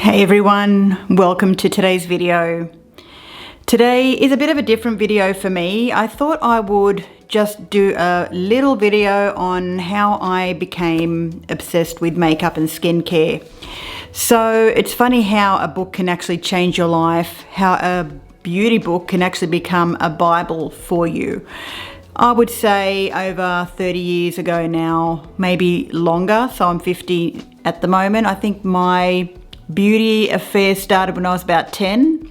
Hey everyone, welcome to today's video. Today is a bit of a different video for me. I thought I would just do a little video on how I became obsessed with makeup and skincare. So it's funny how a book can actually change your life, how a beauty book can actually become a Bible for you. I would say over 30 years ago now, maybe longer, so I'm 50 at the moment. I think my beauty affair started when I was about 10,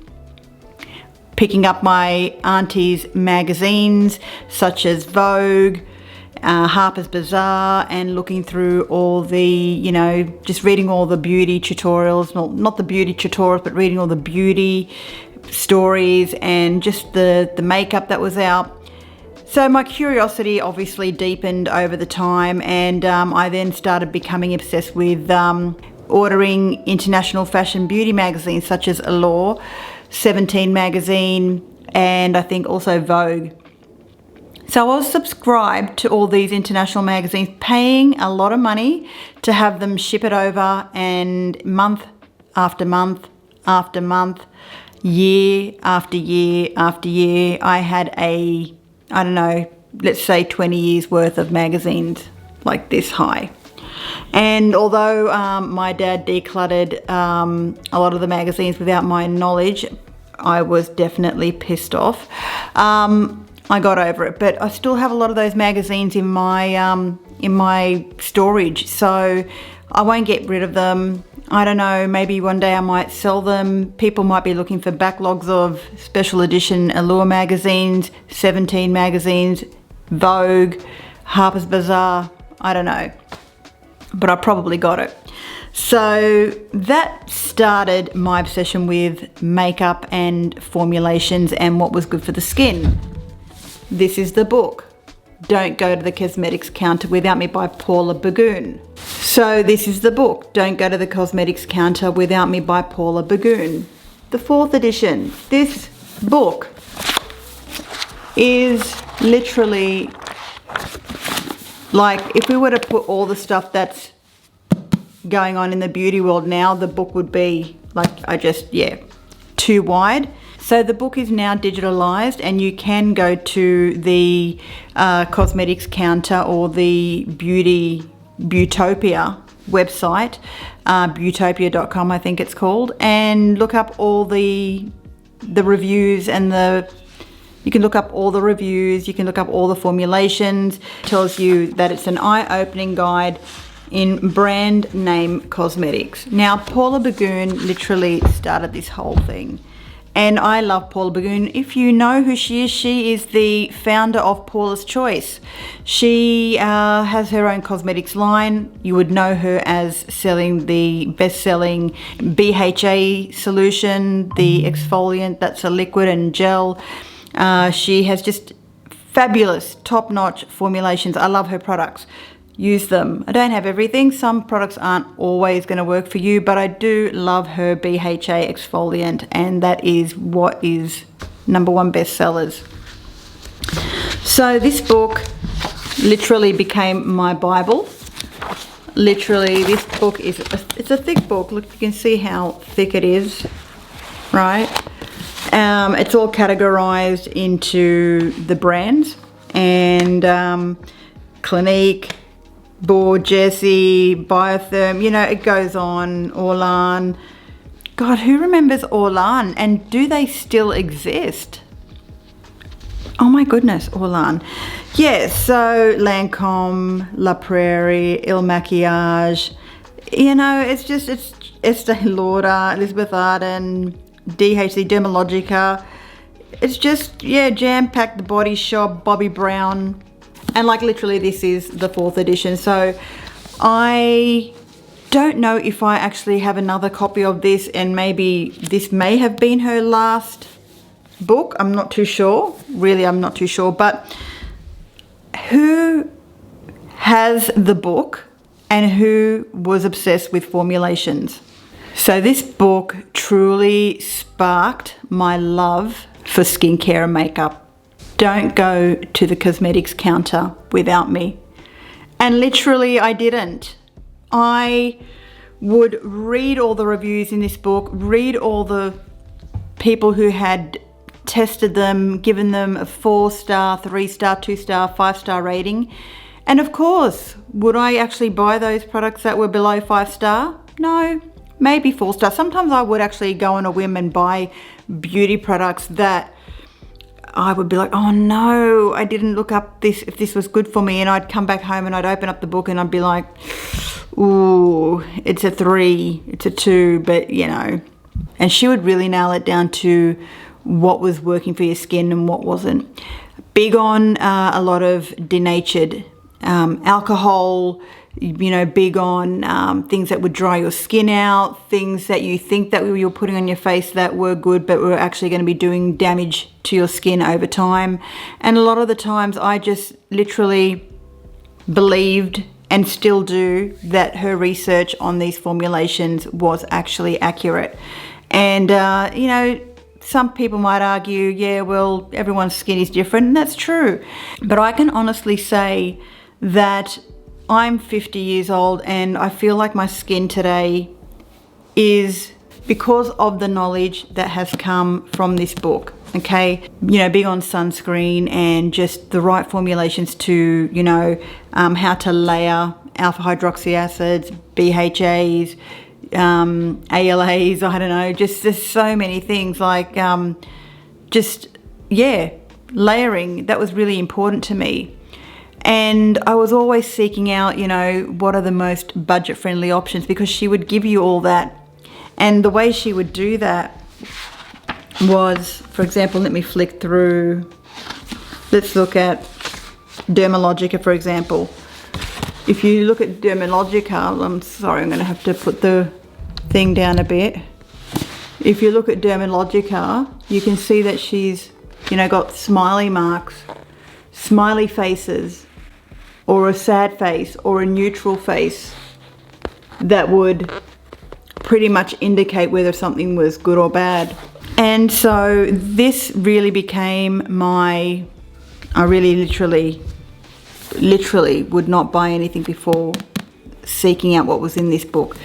picking up my auntie's magazines such as Vogue, Harper's Bazaar, and looking through all the, just reading all the beauty tutorials, not the beauty tutorials, but reading all the beauty stories and just the makeup that was out. So my curiosity obviously deepened over the time, and I then started becoming obsessed with ordering international fashion beauty magazines such as Allure, 17 magazine, and I think also Vogue. So I was subscribed to all these international magazines, paying a lot of money to have them ship it over, and month after month after month, year after year after year, I had let's say 20 years worth of magazines like this high. And although my dad decluttered a lot of the magazines without my knowledge, I was definitely pissed off. I got over it, but I still have a lot of those magazines in my storage, so I won't get rid of them. I don't know, maybe one day I might sell them. People might be looking for backlogs of special edition Allure magazines, 17 magazines, Vogue, Harper's Bazaar, I don't know. But I probably got it. So that started my obsession with makeup and formulations and what was good for the skin. This is the book, Don't Go to the Cosmetics Counter Without Me by Paula Begoun. So this is the book, Don't Go to the Cosmetics Counter Without Me by Paula Begoun. The 4th edition. This book is literally like, if we were to put all the stuff that's going on in the beauty world now, the book would be like, too wide. So the book is now digitalized, and you can go to the cosmetics counter or the Beautopia website, beautopia.com I think it's called, and look up all the reviews and you can look up all the reviews, you can look up all the formulations. It tells you that it's an eye-opening guide in brand name cosmetics. Now, Paula Begoun literally started this whole thing. And I love Paula Begoun. If you know who she is the founder of Paula's Choice. She has her own cosmetics line. You would know her as selling the best-selling BHA solution, the exfoliant that's a liquid and gel. She has just fabulous, top-notch formulations. I love her products. Use them. I don't have everything. Some products aren't always going to work for you, but I do love her BHA exfoliant, and that is what is #1 bestsellers. So this book literally became my Bible. Literally, this book it's a thick book. Look, you can see how thick it is, right? It's all categorized into the brands, and Clinique, Jessie, Biotherm, it goes on, Orlan. God, who remembers Orlan? And do they still exist? Oh my goodness, Orlan. Yeah, so Lancome, La Prairie, Il Maquillage. It's Estee Lauder, Elizabeth Arden, DHC, Dermalogica. It's just, jam-packed. The Body Shop, Bobbi Brown. And like literally this is the 4th edition. So I don't know if I actually have another copy of this, and maybe this may have been her last book. I'm not too sure. Really, I'm not too sure. But who has the book and who was obsessed with formulations? So this book truly sparked my love for skincare and makeup. Don't go to the cosmetics counter without me. And literally I didn't. I would read all the reviews in this book, read all the people who had tested them, given them a 4-star, 3-star, 2-star, 5-star rating. And of course, would I actually buy those products that were below 5-star? No, maybe 4-star. Sometimes I would actually go on a whim and buy beauty products that I would be like, oh no, I didn't look up this, if this was good for me. And I'd come back home and I'd open up the book and I'd be like, ooh, it's a 3, it's a 2, but you know. And she would really nail it down to what was working for your skin and what wasn't. Big on a lot of denatured alcohol, you know, big on things that would dry your skin out, things that you think that you were putting on your face that were good but were actually going to be doing damage to your skin over time. And a lot of the times I just literally believed, and still do, that her research on these formulations was actually accurate. And you know, some people might argue, yeah, well, everyone's skin is different, and that's true. But I can honestly say that I'm 50 years old and I feel like my skin today is because of the knowledge that has come from this book. Okay, you know, big on sunscreen and just the right formulations to, you know, how to layer alpha hydroxy acids, BHAs, ALAs, I don't know, just there's so many things like just, yeah, layering. That was really important to me. And I was always seeking out, you know, what are the most budget friendly options, because she would give you all that. And the way she would do that was, for example, let me flick through. Let's look at Dermalogica, for example. If you look at Dermalogica, I'm sorry, I'm going to have to put the thing down a bit. If you look at Dermalogica, you can see that she's, you know, got smiley marks, smiley faces, or a sad face, or a neutral face that would pretty much indicate whether something was good or bad. And so this really became my, I really literally would not buy anything before seeking out what was in this book.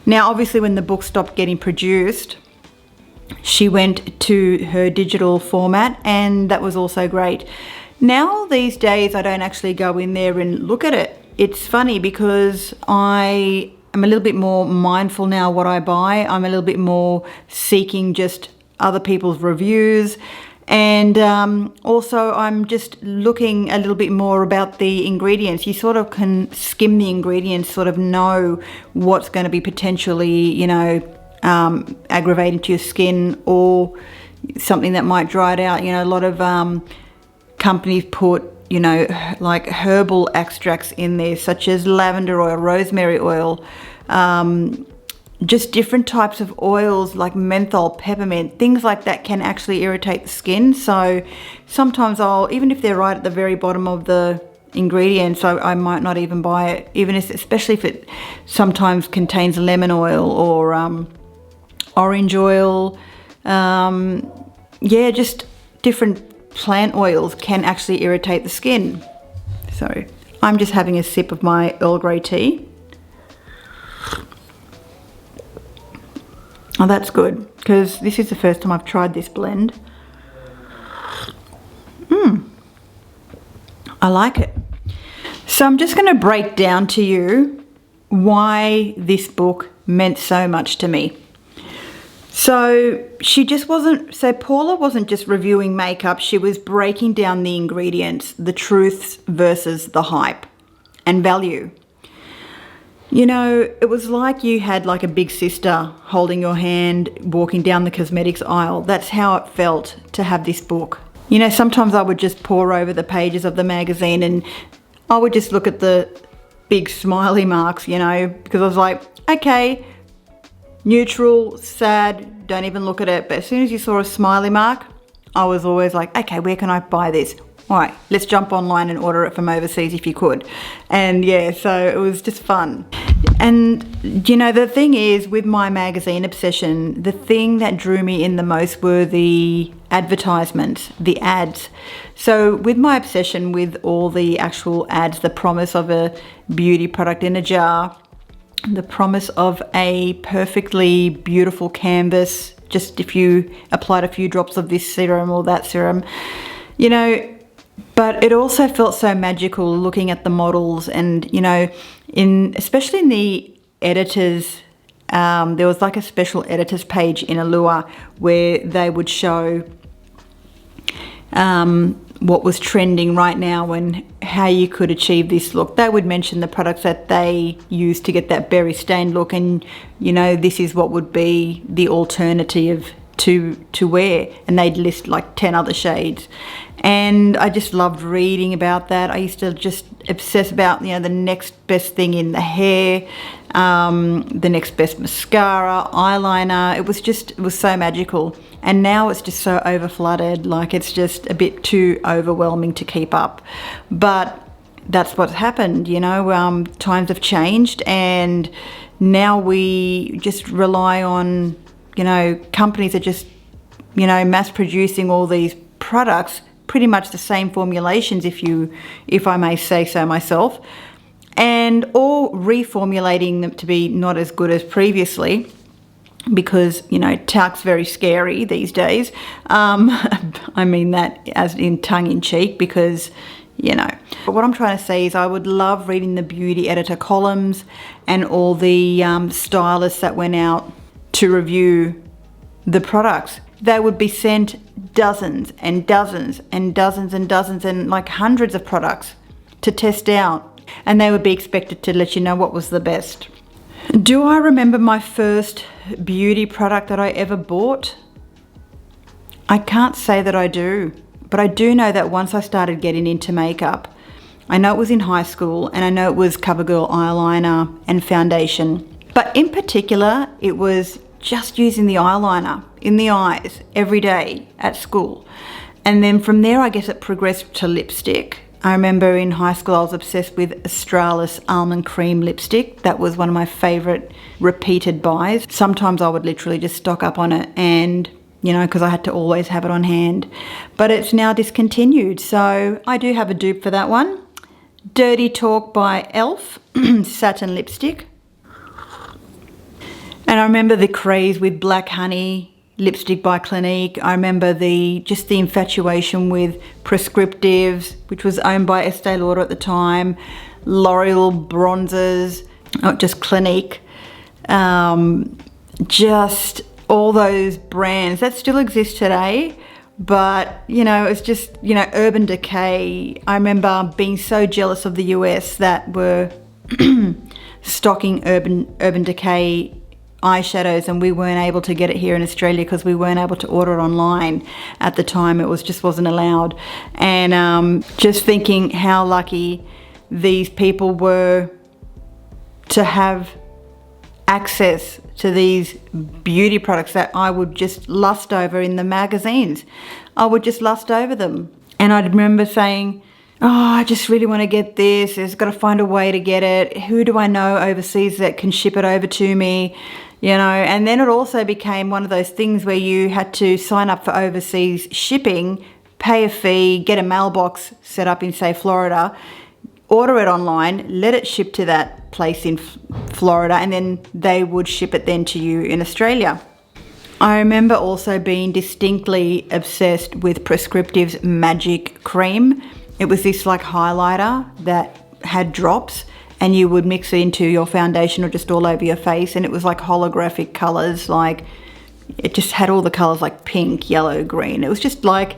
Now, obviously, when the book stopped getting produced, she went to her digital format, and that was also great. Now, these days, I don't actually go in there and look at it. It's funny because I am a little bit more mindful now what I buy. I'm a little bit more seeking just other people's reviews. And also I'm just looking a little bit more about the ingredients. You sort of can skim the ingredients, sort of know what's going to be potentially, you know, aggravating to your skin, or something that might dry it out. You know, a lot of companies put, you know, like herbal extracts in there, such as lavender oil, rosemary oil, just different types of oils like menthol, peppermint, things like that can actually irritate the skin. So sometimes I'll, even if they're right at the very bottom of the ingredients, I might not even buy it, even if, especially if it sometimes contains lemon oil or orange oil. Yeah, just different plant oils can actually irritate the skin. So I'm just having a sip of my Earl Grey tea. Oh, that's good, because this is the first time I've tried this blend. I like it. So I'm just going to break down to you why this book meant so much to me. So Paula wasn't just reviewing makeup, she was breaking down the ingredients, the truths versus the hype and value. You know, it was like you had like a big sister holding your hand, walking down the cosmetics aisle. That's how it felt to have this book. You know, sometimes I would just pore over the pages of the magazine and I would just look at the big smiley marks, you know, because I was like, okay, neutral, sad, don't even look at it. But as soon as you saw a smiley mark, I was always like, okay, where can I buy this? All right, let's jump online and order it from overseas if you could. And yeah, so it was just fun. And you know, the thing is, with my magazine obsession, the thing that drew me in the most were the advertisements, the ads. So with my obsession with all the actual ads, the promise of a beauty product in a jar, the promise of a perfectly beautiful canvas, just if you applied a few drops of this serum or that serum, you know. But it also felt so magical looking at the models, and you know, especially in the editors, there was like a special editors page in Allure where they would show what was trending right now and how you could achieve this look. They would mention the products that they use to get that berry stained look, and you know, this is what would be the alternative to wear, and they'd list like 10 other shades. And I just loved reading about that. I used to just obsess about, you know, the next best thing in the hair, the next best mascara, eyeliner. It was so magical. And now it's just so overflooded, like it's just a bit too overwhelming to keep up. But that's what's happened, you know. Times have changed, and now we just rely on, you know, companies are just, you know, mass producing all these products, pretty much the same formulations, if I may say so myself, and all reformulating them to be not as good as previously, because, you know, talc's very scary these days. I mean that as in tongue-in-cheek, because, you know. But what I'm trying to say is I would love reading the beauty editor columns and all the stylists that went out to review the products. They would be sent dozens and dozens and dozens and dozens and like hundreds of products to test out, and they would be expected to let you know what was the best. Do I remember my first beauty product that I ever bought? I can't say that I do, but I do know that once I started getting into makeup, I know it was in high school, and I know it was CoverGirl eyeliner and foundation, but in particular it was just using the eyeliner in the eyes every day at school. And then from there, I guess it progressed to lipstick. I remember in high school I was obsessed with Australis Almond Cream lipstick. That was one of my favorite repeated buys. Sometimes I would literally just stock up on it, and you know, because I had to always have it on hand. But it's now discontinued, so I do have a dupe for that one. Dirty Talk by e.l.f. satin lipstick. And I remember the craze with Black Honey lipstick by Clinique. I remember the infatuation with Prescriptives, which was owned by Estee Lauder at the time. L'Oreal bronzers, not just Clinique. Just all those brands that still exist today. But, you know, it's just, you know, Urban Decay. I remember being so jealous of the US that were stocking Urban Decay eyeshadows, and we weren't able to get it here in Australia because we weren't able to order it online at the time. It just wasn't allowed. And just thinking how lucky these people were to have access to these beauty products that I would just lust over in the magazines. I would just lust over them. And I remember saying, oh, I just really want to get this. I've got to find a way to get it. Who do I know overseas that can ship it over to me? You know, and then it also became one of those things where you had to sign up for overseas shipping, pay a fee, get a mailbox set up in, say, Florida, order it online, let it ship to that place in Florida, and then they would ship it then to you in Australia. I remember also being distinctly obsessed with Prescriptive's Magic Cream. It was this like highlighter that had drops, and you would mix it into your foundation or just all over your face, and it was like holographic colors. Like, it just had all the colors like pink, yellow, green. It was just like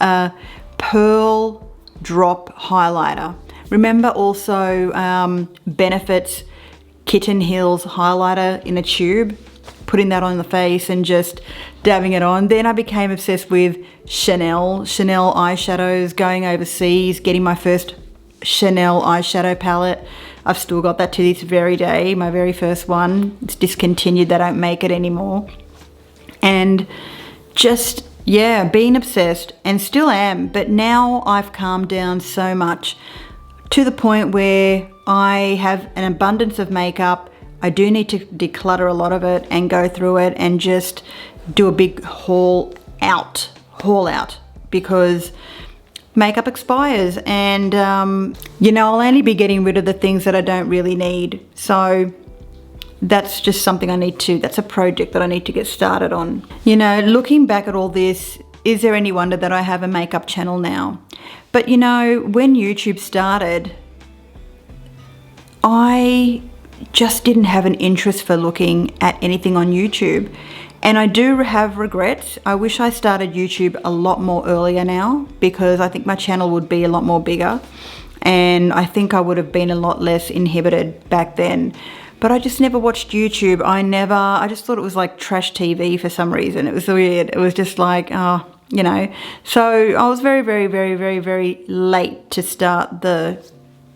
a pearl drop highlighter. Remember also Benefit's Kitten Hills highlighter in a tube, putting that on the face and just dabbing it on. Then I became obsessed with Chanel eyeshadows, going overseas, getting my first Chanel eyeshadow palette. I've still got that to this very day, my very first one. It's discontinued, they don't make it anymore. And just, yeah, being obsessed, and still am, but now I've calmed down so much to the point where I have an abundance of makeup. I do need to declutter a lot of it and go through it and just do a big haul out, because makeup expires, and you know, I'll only be getting rid of the things that I don't really need. So that's just something that's a project that I need to get started on. You know, looking back at all this, is there any wonder that I have a makeup channel now? But you know, when YouTube started, I just didn't have an interest for looking at anything on YouTube. And I do have regrets. I wish I started YouTube a lot more earlier now, because I think my channel would be a lot more bigger. And I think I would have been a lot less inhibited back then. But I just never watched YouTube. I just thought it was like trash TV for some reason. It was weird. It was just like, oh, you know. So I was very, very, very, very, very late to start the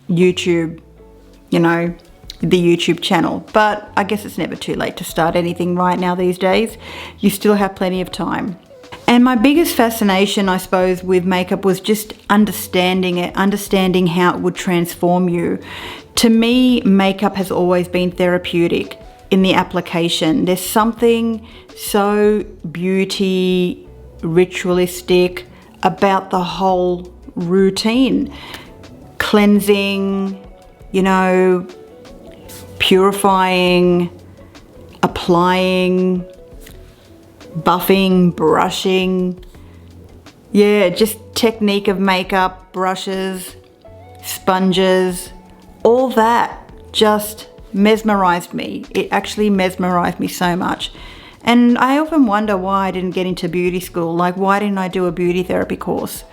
YouTube, you know, the YouTube channel. But I guess it's never too late to start anything right now these days. You still have plenty of time. And my biggest fascination, I suppose, with makeup was just understanding it, understanding how it would transform you. To me, makeup has always been therapeutic in the application. There's something so beauty, ritualistic about the whole routine. Cleansing, you know, purifying, applying, buffing, brushing. Yeah, just technique of makeup, brushes, sponges, all that just mesmerized me. It actually mesmerized me so much. And I often wonder why I didn't get into beauty school. Like, why didn't I do a beauty therapy course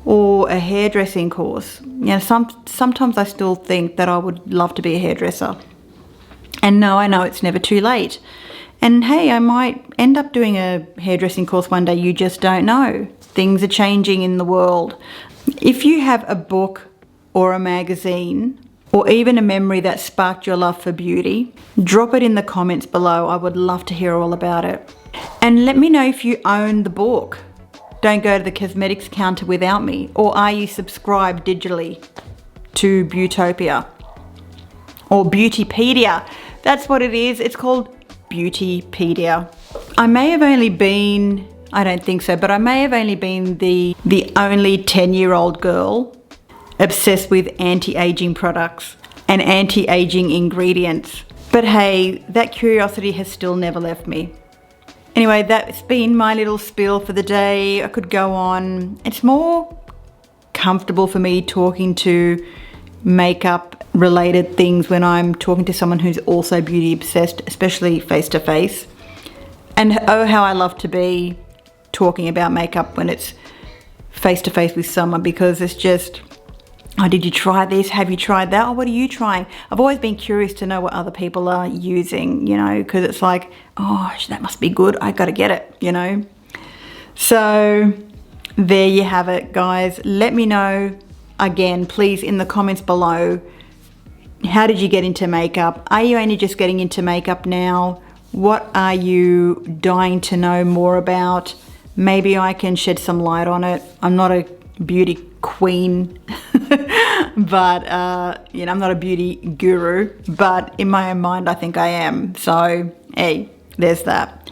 or a hairdressing course? You know, sometimes I still think that I would love to be a hairdresser. And no, I know it's never too late. And hey, I might end up doing a hairdressing course one day. You just don't know. Things are changing in the world. If you have a book or a magazine or even a memory that sparked your love for beauty, drop it in the comments below. I would love to hear all about it. And let me know if you own the book. Don't go to the cosmetics counter without me. Or are you subscribed digitally to Beautopia or Beautypedia? That's what it is. It's called Beautypedia. I may have only been, I don't think so, but I may have only been the only 10-year-old girl obsessed with anti-aging products and anti-aging ingredients. But hey, that curiosity has still never left me. Anyway, that's been my little spiel for the day. I could go on. It's more comfortable for me talking to makeup related things when I'm talking to someone who's also beauty obsessed, especially face to face. And oh, how I love to be talking about makeup when it's face to face with someone, because it's just, oh, did you try this? Have you tried that? Oh, what are you trying? I've always been curious to know what other people are using, you know, because it's like, oh, that must be good. I got to get it, you know. So there you have it, guys. Let me know again, please, in the comments below. How did you get into makeup? Are you only just getting into makeup now? What are you dying to know more about? Maybe I can shed some light on it. I'm not a beauty queen, but you know, I'm not a beauty guru, but in my own mind I think I am. So hey, there's that.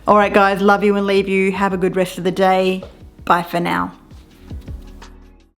All right guys, love you and leave you. Have a good rest of the day. Bye for now.